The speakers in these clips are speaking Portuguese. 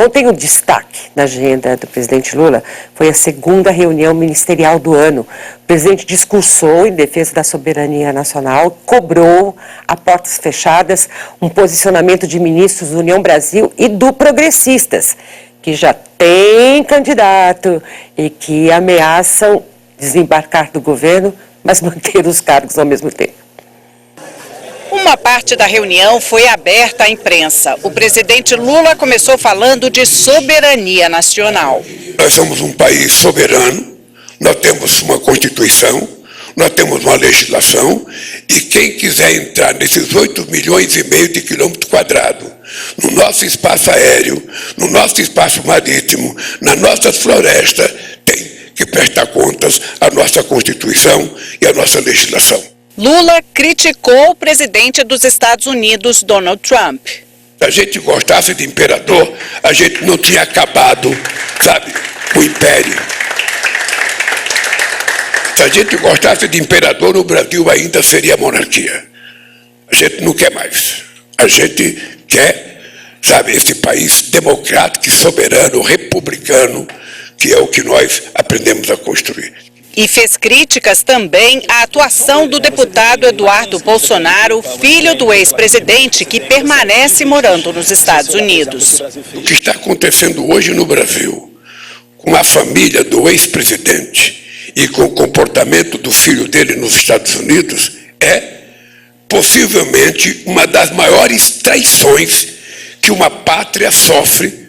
Ontem o destaque na agenda do presidente Lula foi a segunda reunião ministerial do ano. O presidente discursou em defesa da soberania nacional, cobrou a portas fechadas um posicionamento de ministros do União Brasil e do Progressistas, que já tem candidato e que ameaçam desembarcar do governo, mas manter os cargos ao mesmo tempo. Uma parte da reunião foi aberta à imprensa. O presidente Lula começou falando de soberania nacional. Nós somos um país soberano, nós temos uma Constituição, nós temos uma legislação, e quem quiser entrar nesses 8,5 milhões de quilômetros quadrados, no nosso espaço aéreo, no nosso espaço marítimo, nas nossas florestas, tem que prestar contas à nossa Constituição e à nossa legislação. Lula criticou o presidente dos Estados Unidos, Donald Trump. Se a gente gostasse de imperador, a gente não tinha acabado, sabe, com o império. Se a gente gostasse de imperador, o Brasil ainda seria monarquia. A gente não quer mais. A gente quer, sabe, esse país democrático, soberano, republicano, que é o que nós aprendemos a construir. E fez críticas também à atuação do deputado Eduardo Bolsonaro, filho do ex-presidente, que permanece morando nos Estados Unidos. O que está acontecendo hoje no Brasil, com a família do ex-presidente e com o comportamento do filho dele nos Estados Unidos, é possivelmente uma das maiores traições que uma pátria sofre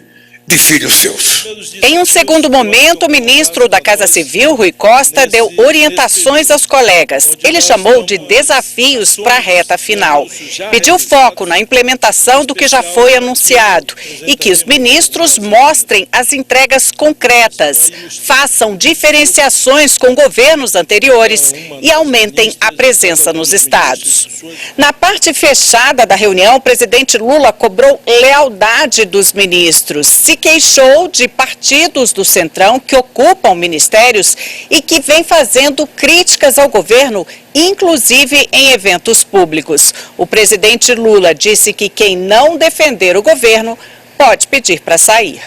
de filhos seus. Em um segundo momento, o ministro da Casa Civil, Rui Costa, deu orientações aos colegas. Ele chamou de desafios para a reta final. Pediu foco na implementação do que já foi anunciado e que os ministros mostrem as entregas concretas, façam diferenciações com governos anteriores e aumentem a presença nos estados. Na parte fechada da reunião, o presidente Lula cobrou lealdade dos ministros. Se queixou de partidos do Centrão que ocupam ministérios e que vem fazendo críticas ao governo, inclusive em eventos públicos. O presidente Lula disse que quem não defender o governo pode pedir para sair.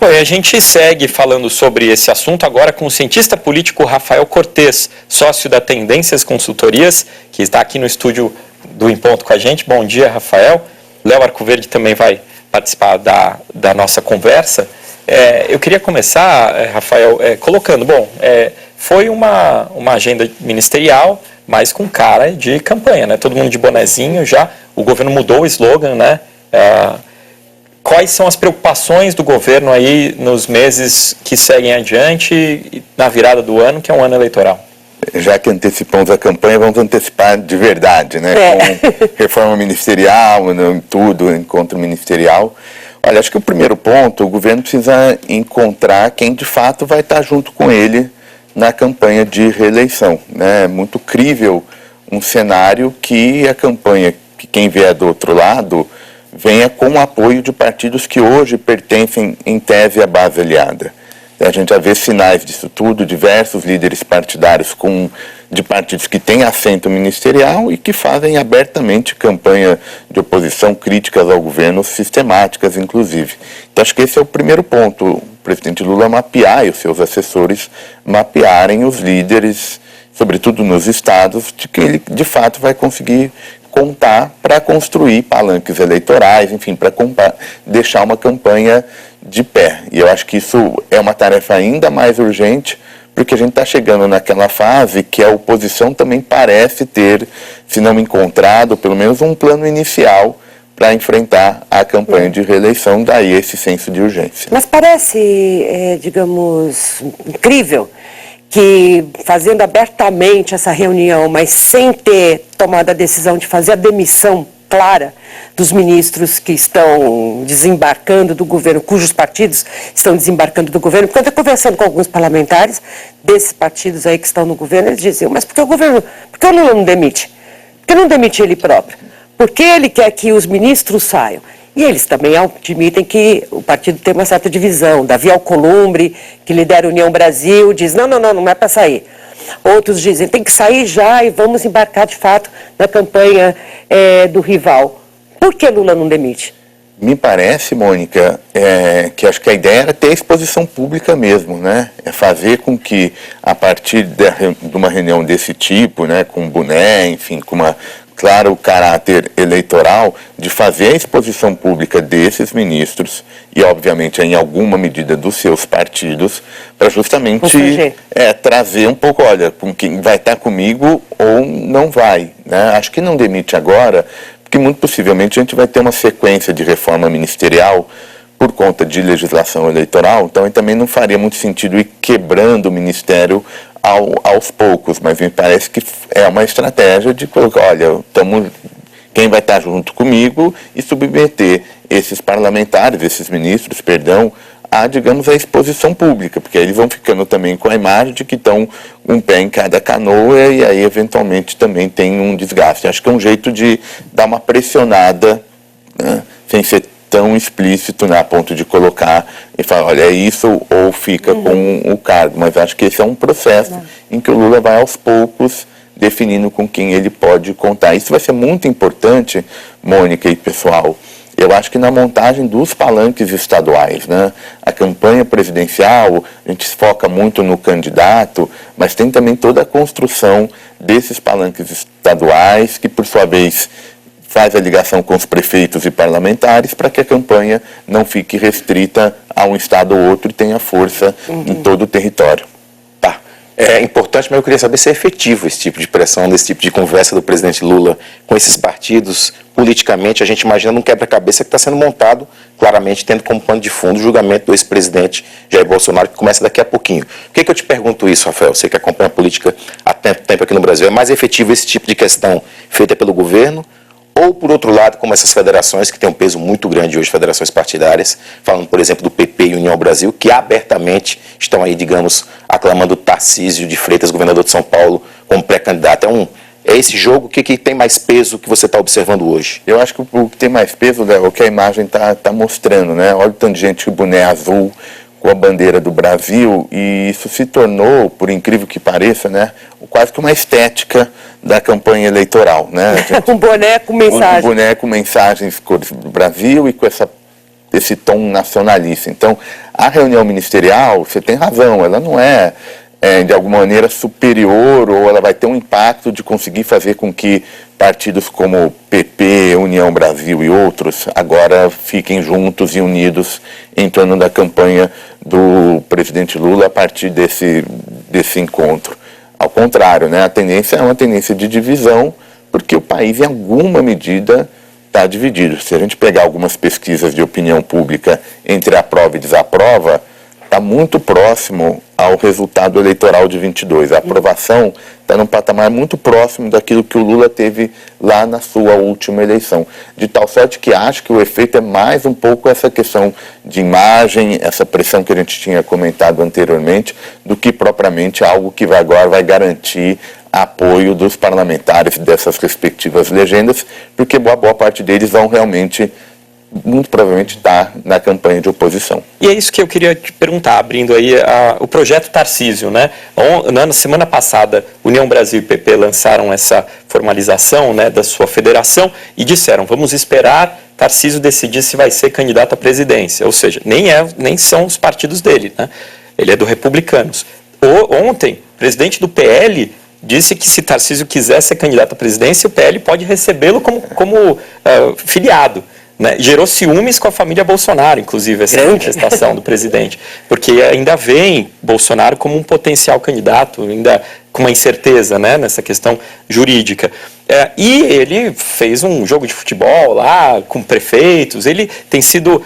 Bom, e a gente segue falando sobre esse assunto agora com o cientista político Rafael Cortes, sócio da Tendências Consultorias, que está aqui no estúdio do Em Ponto com a gente. Bom dia, Rafael. Léo Arcoverde também vai participar da nossa conversa. Eu queria começar, Rafael, colocando, foi uma agenda ministerial, mas com cara de campanha, né? Todo mundo de bonezinho já, o governo mudou o slogan, né? Quais são as preocupações do governo aí nos meses que seguem adiante, na virada do ano, que é um ano eleitoral? Já que antecipamos a campanha, vamos antecipar de verdade, né? Com reforma ministerial, tudo, encontro ministerial. Olha, acho que o primeiro ponto, o governo precisa encontrar quem de fato vai estar junto com ele na campanha de reeleição, né? É muito crível um cenário que a campanha, que quem vier do outro lado, venha com o apoio de partidos que hoje pertencem, em tese, à base aliada. A gente já vê sinais disso tudo, diversos líderes partidários de partidos que têm assento ministerial e que fazem abertamente campanha de oposição, críticas ao governo, sistemáticas inclusive. Então acho que esse é o primeiro ponto, o presidente Lula mapear e os seus assessores mapearem os líderes, sobretudo nos estados, de que ele de fato vai conseguir contar para construir palanques eleitorais, enfim, para deixar uma campanha de pé. E eu acho que isso é uma tarefa ainda mais urgente, porque a gente está chegando naquela fase que a oposição também parece ter, se não encontrado, pelo menos um plano inicial para enfrentar a campanha de reeleição, daí esse senso de urgência. Mas parece, digamos, incrível que fazendo abertamente essa reunião, mas sem ter tomado a decisão de fazer a demissão clara dos ministros que estão desembarcando do governo, cujos partidos estão desembarcando do governo, porque eu estou conversando com alguns parlamentares desses partidos aí que estão no governo, eles diziam, mas por que o Lula não demite? Por que não demite ele próprio? Por que ele quer que os ministros saiam? E eles também admitem que o partido tem uma certa divisão. Davi Alcolumbre, que lidera a União Brasil, diz, não é para sair. Outros dizem, tem que sair já e vamos embarcar de fato na campanha do rival. Por que Lula não demite? Me parece, Mônica, que acho que a ideia era ter exposição pública mesmo, né? É fazer com que, a partir de uma reunião desse tipo, né, com boné, enfim, com claro caráter eleitoral, de fazer a exposição pública desses ministros e, obviamente, em alguma medida dos seus partidos, para justamente trazer um pouco, olha, com quem vai estar comigo ou não vai, né? Acho que não demite agora, porque muito possivelmente a gente vai ter uma sequência de reforma ministerial por conta de legislação eleitoral, então também não faria muito sentido ir quebrando o ministério aos poucos, mas me parece que é uma estratégia de colocar, olha, quem vai estar junto comigo e submeter esses parlamentares, esses ministros, a, digamos, a exposição pública, porque aí eles vão ficando também com a imagem de que estão um pé em cada canoa e aí eventualmente também tem um desgaste. Acho que é um jeito de dar uma pressionada, né, sem ser tão explícito, né, a ponto de colocar e falar, olha, é isso ou fica com o cargo. Mas acho que esse é um processo em que o Lula vai aos poucos definindo com quem ele pode contar. Isso vai ser muito importante, Mônica e pessoal. Eu acho que na montagem dos palanques estaduais, né? A campanha presidencial, a gente se foca muito no candidato, mas tem também toda a construção desses palanques estaduais, que por sua vez faz a ligação com os prefeitos e parlamentares para que a campanha não fique restrita a um estado ou outro e tenha força em todo o território. Tá. É importante, mas eu queria saber se é efetivo esse tipo de pressão, esse tipo de conversa do presidente Lula com esses partidos. Politicamente, a gente imagina um quebra-cabeça que está sendo montado, claramente tendo como pano de fundo o julgamento do ex-presidente Jair Bolsonaro, que começa daqui a pouquinho. Por que eu te pergunto isso, Rafael? Você que acompanha a política há tanto tempo aqui no Brasil, é mais efetivo esse tipo de questão feita pelo governo? Ou, por outro lado, como essas federações, que têm um peso muito grande hoje, federações partidárias, falando, por exemplo, do PP e União Brasil, que abertamente estão aí, digamos, aclamando Tarcísio de Freitas, governador de São Paulo, como pré-candidato. É esse jogo que tem mais peso que você está observando hoje? Eu acho que o que tem mais peso é o que a imagem está mostrando, né? Olha o tanto de gente com boné azul, com a bandeira do Brasil, e isso se tornou, por incrível que pareça, né, quase que uma estética da campanha eleitoral, né? Um boné com mensagem. Um boné com mensagens do Brasil e com esse tom nacionalista. Então, a reunião ministerial, você tem razão, ela não é de alguma maneira superior, ou ela vai ter um impacto de conseguir fazer com que partidos como PP, União Brasil e outros agora fiquem juntos e unidos em torno da campanha do presidente Lula a partir desse encontro. Ao contrário, né, a tendência é uma tendência de divisão, porque o país, em alguma medida, está dividido. Se a gente pegar algumas pesquisas de opinião pública entre aprova e desaprova, está muito próximo ao resultado eleitoral de 22. A aprovação está num patamar muito próximo daquilo que o Lula teve lá na sua última eleição. De tal sorte que acho que o efeito é mais um pouco essa questão de imagem, essa pressão que a gente tinha comentado anteriormente, do que propriamente algo que agora vai garantir apoio dos parlamentares dessas respectivas legendas, porque boa parte deles vão realmente, muito provavelmente, estar na campanha de oposição. E é isso que eu queria te perguntar, abrindo aí o projeto Tarcísio, né? Na semana passada, União Brasil e PP lançaram essa formalização, né, da sua federação e disseram, vamos esperar Tarcísio decidir se vai ser candidato à presidência, ou seja, nem são os partidos dele, né? Ele é do Republicanos. Ontem, o presidente do PL disse que se Tarcísio quiser ser candidato à presidência, o PL pode recebê-lo como filiado. Né? Gerou ciúmes com a família Bolsonaro, inclusive, essa manifestação do presidente, porque ainda vem Bolsonaro como um potencial candidato, ainda com uma incerteza, né, nessa questão jurídica. E ele fez um jogo de futebol lá com prefeitos, ele tem sido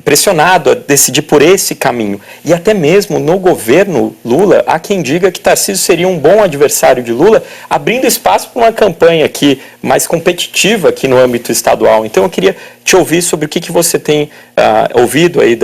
pressionado a decidir por esse caminho. E até mesmo no governo Lula, há quem diga que Tarcísio seria um bom adversário de Lula, abrindo espaço para uma campanha aqui mais competitiva aqui no âmbito estadual. Então eu queria te ouvir sobre o que você tem ouvido aí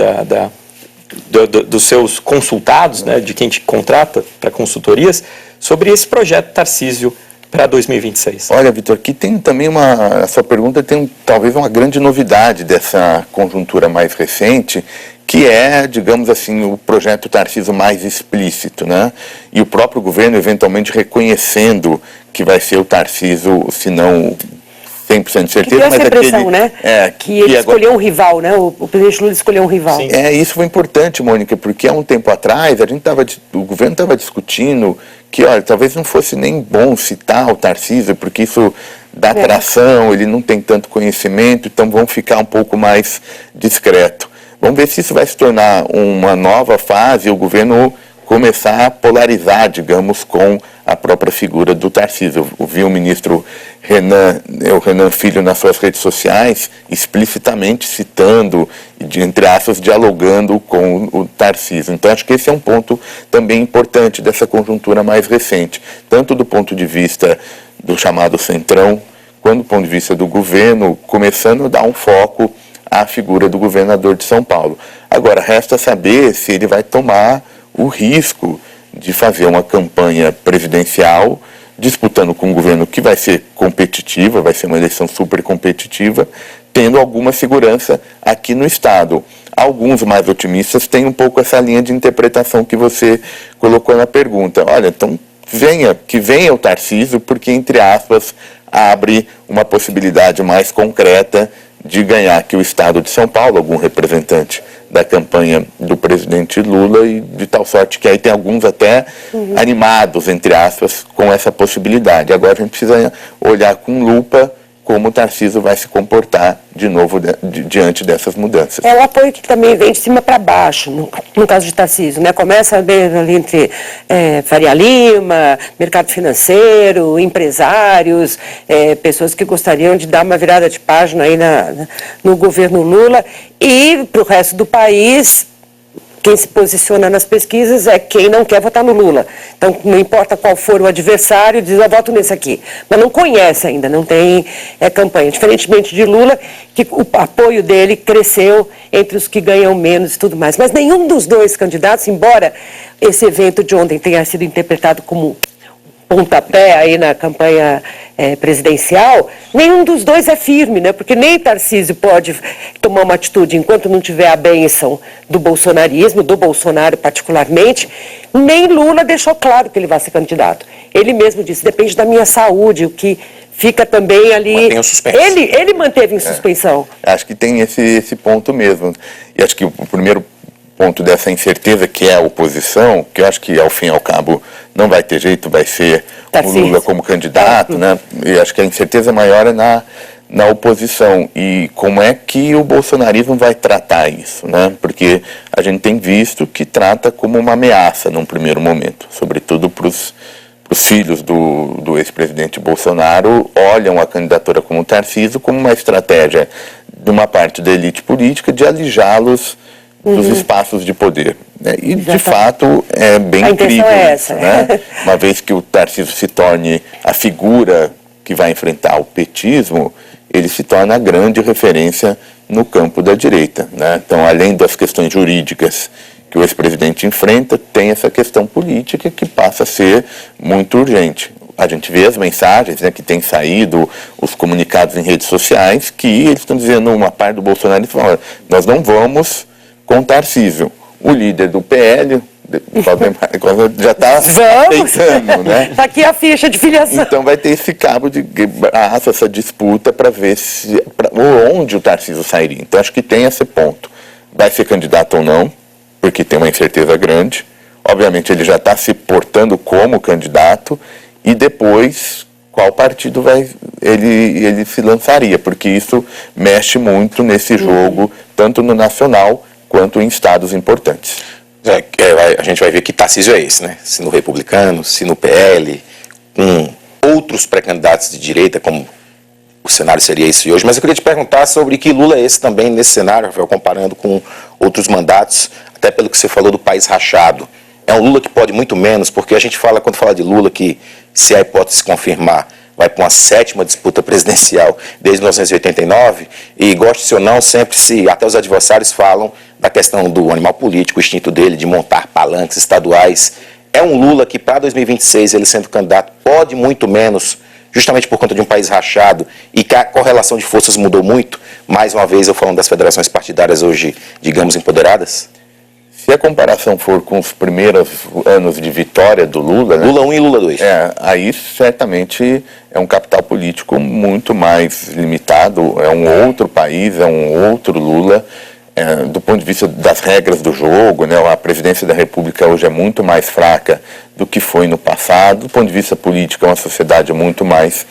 dos seus consultados, né, de quem te contrata para consultorias, sobre esse projeto Tarcísio para 2026. Olha, Vitor, aqui tem também a sua pergunta tem talvez uma grande novidade dessa conjuntura mais recente, que é, digamos assim, o projeto Tarcísio mais explícito, né? E o próprio governo eventualmente reconhecendo que vai ser o Tarcísio, se não 100% de certeza, Que deu essa mas impressão, né? Que ele escolheu um rival, né? O presidente Lula escolheu um rival. Sim. Isso foi importante, Mônica, porque há um tempo atrás o governo estava discutindo que, olha, talvez não fosse nem bom citar o Tarcísio, porque isso dá tração, ele não tem tanto conhecimento, então vamos ficar um pouco mais discreto. Vamos ver se isso vai se tornar uma nova fase, o governo começar a polarizar, digamos, com a própria figura do Tarcísio. Eu vi o ministro Renan Filho nas suas redes sociais explicitamente citando, entre aspas, dialogando com o Tarcísio. Então acho que esse é um ponto também importante dessa conjuntura mais recente, tanto do ponto de vista do chamado Centrão, quanto do ponto de vista do governo, começando a dar um foco à figura do governador de São Paulo. Agora, resta saber se ele vai tomar o risco de fazer uma campanha presidencial disputando com um governo que vai ser competitiva, vai ser uma eleição super competitiva, tendo alguma segurança aqui no Estado. Alguns mais otimistas têm um pouco essa linha de interpretação que você colocou na pergunta. Olha, então que venha o Tarcísio, porque, entre aspas, abre uma possibilidade mais concreta de ganhar aqui o Estado de São Paulo, algum representante da campanha do presidente Lula, e de tal sorte que aí tem alguns até animados, entre aspas, com essa possibilidade. Agora a gente precisa olhar com lupa como o Tarcísio vai se comportar de novo diante dessas mudanças. É o apoio que também vem de cima para baixo, no caso de Tarcísio, né? Começa ali entre Faria Lima, mercado financeiro, empresários, pessoas que gostariam de dar uma virada de página aí no governo Lula, e para o resto do país, quem se posiciona nas pesquisas é quem não quer votar no Lula. Então, não importa qual for o adversário, diz, eu voto nesse aqui. Mas não conhece ainda, não tem campanha. Diferentemente de Lula, que o apoio dele cresceu entre os que ganham menos e tudo mais. Mas nenhum dos dois candidatos, embora esse evento de ontem tenha sido interpretado como pontapé aí na campanha presidencial, nenhum dos dois é firme, né? Porque nem Tarcísio pode tomar uma atitude enquanto não tiver a bênção do bolsonarismo, do Bolsonaro particularmente, nem Lula deixou claro que ele vai ser candidato. Ele mesmo disse, depende da minha saúde, o que fica também ali... Mantém o suspenso. Ele manteve em suspensão. Acho que tem esse ponto mesmo. E acho que o primeiro ponto dessa incerteza, que é a oposição, que eu acho que, ao fim e ao cabo, não vai ter jeito, vai ser o Lula como candidato, né? E acho que a incerteza maior é na oposição. E como é que o bolsonarismo vai tratar isso, né? Porque a gente tem visto que trata como uma ameaça num primeiro momento, sobretudo para os filhos do ex-presidente Bolsonaro, olham a candidatura como Tarcísio como uma estratégia de uma parte da elite política de alijá-los dos espaços de poder. Né? E, de fato, é bem incrível isso, né? Uma vez que o Tarcísio se torne a figura que vai enfrentar o petismo, ele se torna a grande referência no campo da direita. Né? Então, além das questões jurídicas que o ex-presidente enfrenta, tem essa questão política que passa a ser muito urgente. A gente vê as mensagens, né, que têm saído, os comunicados em redes sociais, que eles estão dizendo, uma parte do Bolsonaro, fala, nós não vamos com Tarcísio. O líder do PL já está aceitando, né? Está aqui a ficha de filiação. Então vai ter esse cabo de braço, essa disputa para ver onde o Tarcísio sairia. Então acho que tem esse ponto. Vai ser candidato ou não, porque tem uma incerteza grande. Obviamente ele já está se portando como candidato, e depois qual partido ele se lançaria, porque isso mexe muito nesse jogo, tanto no nacional quanto em estados importantes. A gente vai ver que Tarcísio é esse, né? Se no Republicano, se no PL, com outros pré-candidatos de direita, como o cenário seria esse hoje. Mas eu queria te perguntar sobre que Lula é esse também nesse cenário, Rafael, comparando com outros mandatos, até pelo que você falou do país rachado. É um Lula que pode muito menos, porque a gente fala, quando fala de Lula, que se a hipótese se confirmar, vai para uma 7ª disputa presidencial desde 1989, e goste-se ou não, sempre até os adversários falam da questão do animal político, o instinto dele de montar palanques estaduais. É um Lula que, para 2026, ele sendo candidato, pode muito menos, justamente por conta de um país rachado, e que a correlação de forças mudou muito, mais uma vez eu falando das federações partidárias hoje, digamos, empoderadas? Se a comparação for com os primeiros anos de vitória do Lula, né, Lula 1 e Lula 2. aí certamente é um capital político muito mais limitado, é um outro país, é um outro Lula, do ponto de vista das regras do jogo, né, a presidência da República hoje é muito mais fraca do que foi no passado, do ponto de vista político é uma sociedade muito mais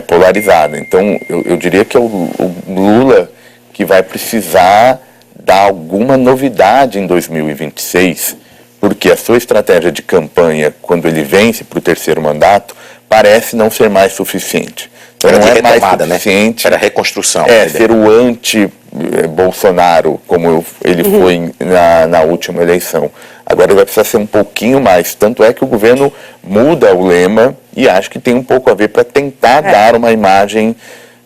polarizada. Então eu diria que é o Lula que vai precisar dar alguma novidade em 2026, porque a sua estratégia de campanha, quando ele vence para o terceiro mandato, parece não ser mais suficiente. Então Era não de é mais retomada, suficiente. né? Era reconstrução. Ser o anti-Bolsonaro, como ele foi na última eleição. Agora ele vai precisar ser um pouquinho mais. Tanto é que o governo muda o lema e acho que tem um pouco a ver para tentar dar uma imagem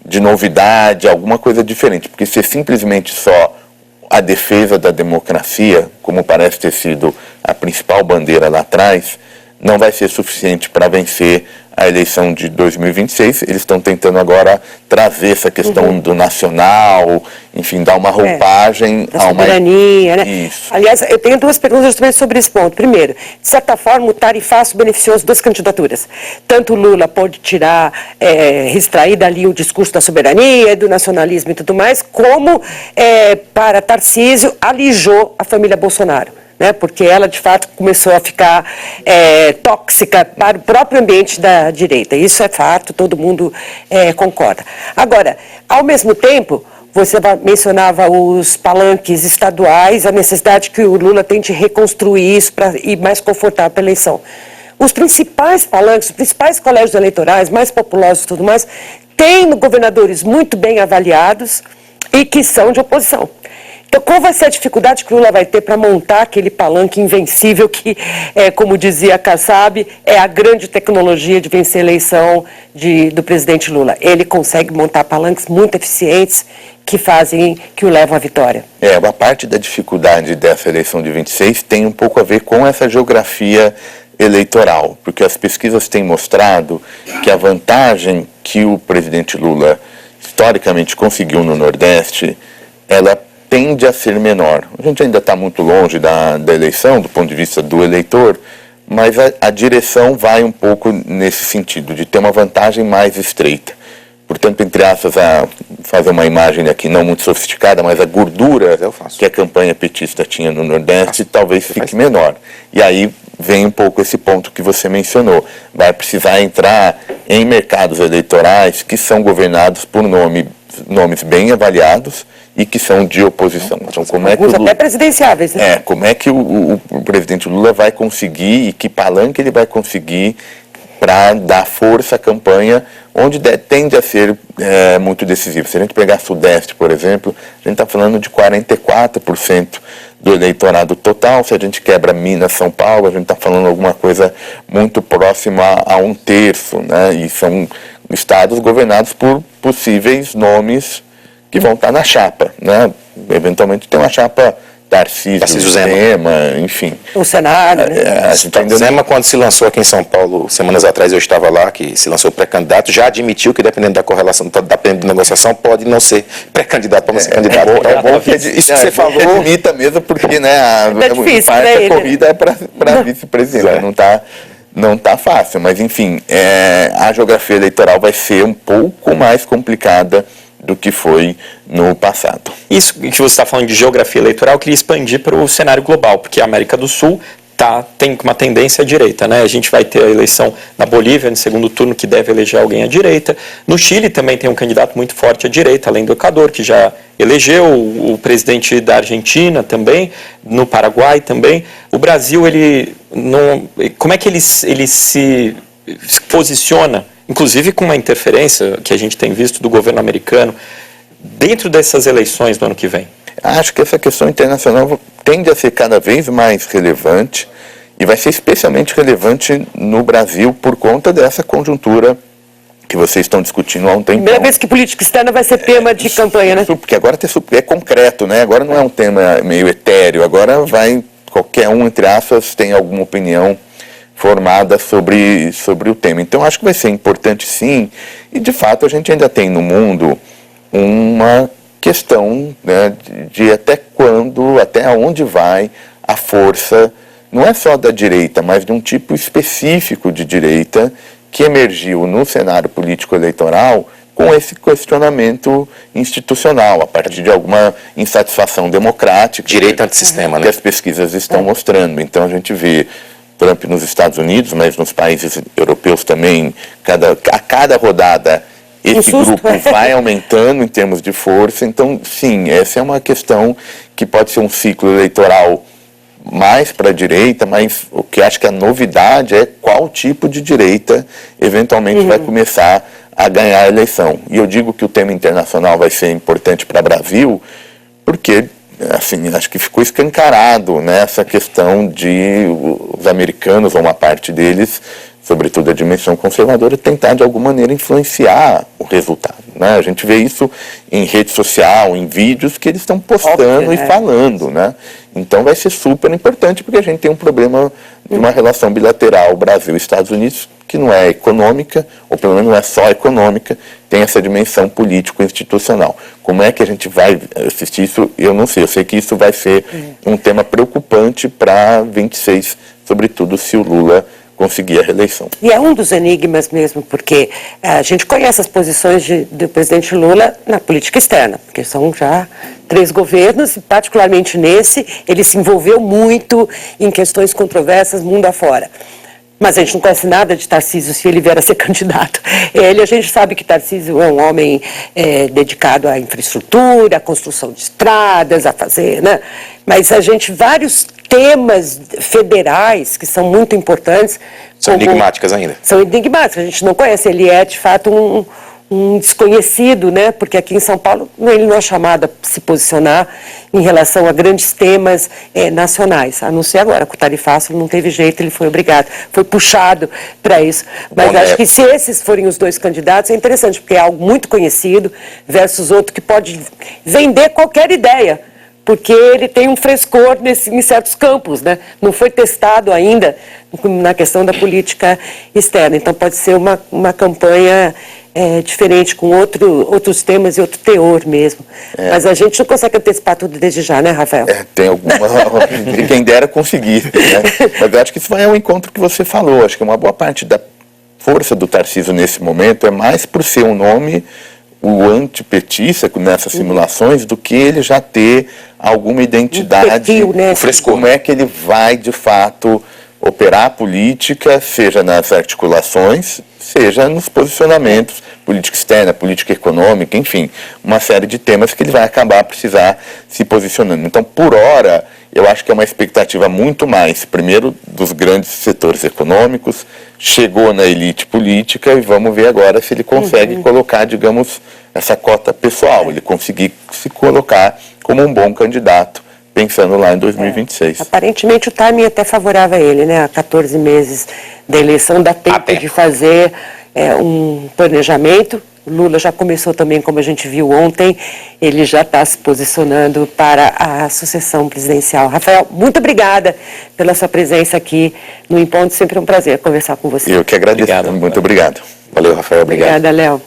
de novidade, alguma coisa diferente. Porque ser simplesmente só a defesa da democracia, como parece ter sido a principal bandeira lá atrás, não vai ser suficiente para vencer a eleição de 2026. Eles estão tentando agora trazer essa questão do nacional, enfim, dar uma roupagem da soberania, né? Isso. Aliás, eu tenho duas perguntas também sobre esse ponto. Primeiro, de certa forma, o tarifaço beneficiou as duas candidaturas. Tanto o Lula pôde extrair dali o discurso da soberania, do nacionalismo e tudo mais, como para Tarcísio alijou a família Bolsonaro, né, porque ela, de fato, começou a ficar tóxica para o próprio ambiente da direita. Isso é fato, todo mundo concorda. Agora, ao mesmo tempo, você mencionava os palanques estaduais, a necessidade que o Lula tem de reconstruir isso para ir mais confortável para a eleição. Os principais palanques, os principais colégios eleitorais, mais populosos e tudo mais, têm governadores muito bem avaliados e que são de oposição. Então, qual vai ser a dificuldade que o Lula vai ter para montar aquele palanque invencível que, como dizia Kassab, é a grande tecnologia de vencer a eleição do presidente Lula? Ele consegue montar palanques muito eficientes que o levam à vitória. A parte da dificuldade dessa eleição de 26 tem um pouco a ver com essa geografia eleitoral, porque as pesquisas têm mostrado que a vantagem que o presidente Lula historicamente conseguiu no Nordeste, ela tende a ser menor. A gente ainda está muito longe da eleição, do ponto de vista do eleitor, mas a direção vai um pouco nesse sentido, de ter uma vantagem mais estreita. Portanto, entre aspas, fazer uma imagem aqui não muito sofisticada, mas a gordura que a campanha petista tinha no Nordeste talvez fique menor. E aí vem um pouco esse ponto que você mencionou. Vai precisar entrar em mercados eleitorais que são governados por nomes bem avaliados e que são de oposição. Então, como é que até presidenciáveis, né? Como é que o presidente Lula vai conseguir e que palanque ele vai conseguir para dar força à campanha, onde tende a ser muito decisivo. Se a gente pegar Sudeste, por exemplo, a gente está falando de 44% do eleitorado total. Se a gente quebra Minas, São Paulo, a gente está falando alguma coisa muito próxima a 1/3, né? E são estados governados por possíveis nomes que vão estar na chapa, né? Eventualmente tem uma chapa Tarcísio, Zema, enfim. O cenário, né? Zema, quando se lançou aqui em São Paulo, semanas atrás eu estava lá, que se lançou pré-candidato, já admitiu que dependendo da correlação, dependendo da negociação, pode não ser pré-candidato para não ser candidato. É bom que isso que você falou admita mesmo, porque né, difícil, a corrida é para vice-presidente, não está fácil, mas enfim, a geografia eleitoral vai ser um pouco mais complicada do que foi no passado. Isso que você está falando de geografia eleitoral, eu queria expandir para o cenário global, porque a América do Sul tem uma tendência à direita, né? A gente vai ter a eleição na Bolívia, no segundo turno, que deve eleger alguém à direita. No Chile também tem um candidato muito forte à direita, além do Equador, que já elegeu, o presidente da Argentina também, no Paraguai também. O Brasil, como é que ele se posiciona, inclusive com uma interferência que a gente tem visto do governo americano, dentro dessas eleições do ano que vem? Acho que essa questão internacional tende a ser cada vez mais relevante e vai ser especialmente relevante no Brasil por conta dessa conjuntura que vocês estão discutindo há um tempo. Primeira vez que política externa vai ser tema de campanha, né? Porque agora é concreto, né? Agora não é um tema meio etéreo, agora qualquer um, entre aspas, tem alguma opinião formada sobre o tema. Então, acho que vai ser importante, sim, e, de fato, a gente ainda tem no mundo uma questão, né, de até onde vai a força, não é só da direita, mas de um tipo específico de direita que emergiu no cenário político eleitoral com esse questionamento institucional, a partir de alguma insatisfação democrática. Direita antissistema, que né? as pesquisas estão mostrando. Então a gente vê Trump nos Estados Unidos, mas nos países europeus também, a cada rodada esse grupo vai aumentando em termos de força. Então, sim, essa é uma questão que pode ser um ciclo eleitoral mais para a direita, mas o que acho que a novidade é qual tipo de direita eventualmente vai começar a ganhar a eleição. E eu digo que o tema internacional vai ser importante para o Brasil, porque assim, acho que ficou escancarado, né, essa questão de os americanos, ou uma parte deles, sobretudo a dimensão conservadora, tentar de alguma maneira influenciar o resultado, né? A gente vê isso em rede social, em vídeos que eles estão postando e falando, né? Então vai ser super importante, porque a gente tem um problema de uma relação bilateral Brasil e Estados Unidos que não é econômica, ou pelo menos não é só econômica, tem essa dimensão político-institucional. Como é que a gente vai assistir isso? Eu não sei. Eu sei que isso vai ser um tema preocupante para 26, sobretudo se o Lula conseguir a reeleição. E é um dos enigmas mesmo, porque a gente conhece as posições do presidente Lula na política externa, porque são já 3 governos, e particularmente nesse, ele se envolveu muito em questões controversas mundo afora. Mas a gente não conhece nada de Tarcísio se ele vier a ser candidato. A gente sabe que Tarcísio é um homem dedicado à infraestrutura, à construção de estradas, a fazer, né? Mas a gente, vários temas federais que são muito importantes. São enigmáticas ainda. São enigmáticas, a gente não conhece. Ele é, de fato, um desconhecido, né? Porque aqui em São Paulo ele não é chamado a se posicionar em relação a grandes temas nacionais, a não ser agora, com o tarifaço não teve jeito, ele foi obrigado, foi puxado para isso. Mas acho que se esses forem os 2 candidatos, é interessante, porque é algo muito conhecido versus outro que pode vender qualquer ideia, porque ele tem um frescor em certos campos, né? Não foi testado ainda na questão da política externa, então pode ser uma campanha diferente, com outros temas e outro teor mesmo. Mas a gente não consegue antecipar tudo desde já, né, Rafael? Tem alguma... Quem dera conseguir, né? Mas eu acho que isso vai ao encontro que você falou. Acho que uma boa parte da força do Tarcísio nesse momento é mais por ser um nome, o antipetista nessas simulações, do que ele já ter alguma identidade, perfil, né? frescor. Como é que ele vai, de fato, operar a política, seja nas articulações, seja nos posicionamentos, política externa, política econômica, enfim, uma série de temas que ele vai acabar precisar se posicionando. Então, por hora, eu acho que é uma expectativa muito mais, primeiro, dos grandes setores econômicos, chegou na elite política, e vamos ver agora se ele consegue colocar, digamos, essa cota pessoal, ele conseguir se colocar como um bom candidato, pensando lá em 2026. Aparentemente o timing até favorável a ele, né? Há 14 meses da eleição, dá tempo de fazer um planejamento. O Lula já começou também, como a gente viu ontem, ele já está se posicionando para a sucessão presidencial. Rafael, muito obrigada pela sua presença aqui no Em Ponto, sempre um prazer conversar com você. Eu que agradeço. Muito obrigado. Valeu, Rafael. Obrigado. Obrigada, Léo.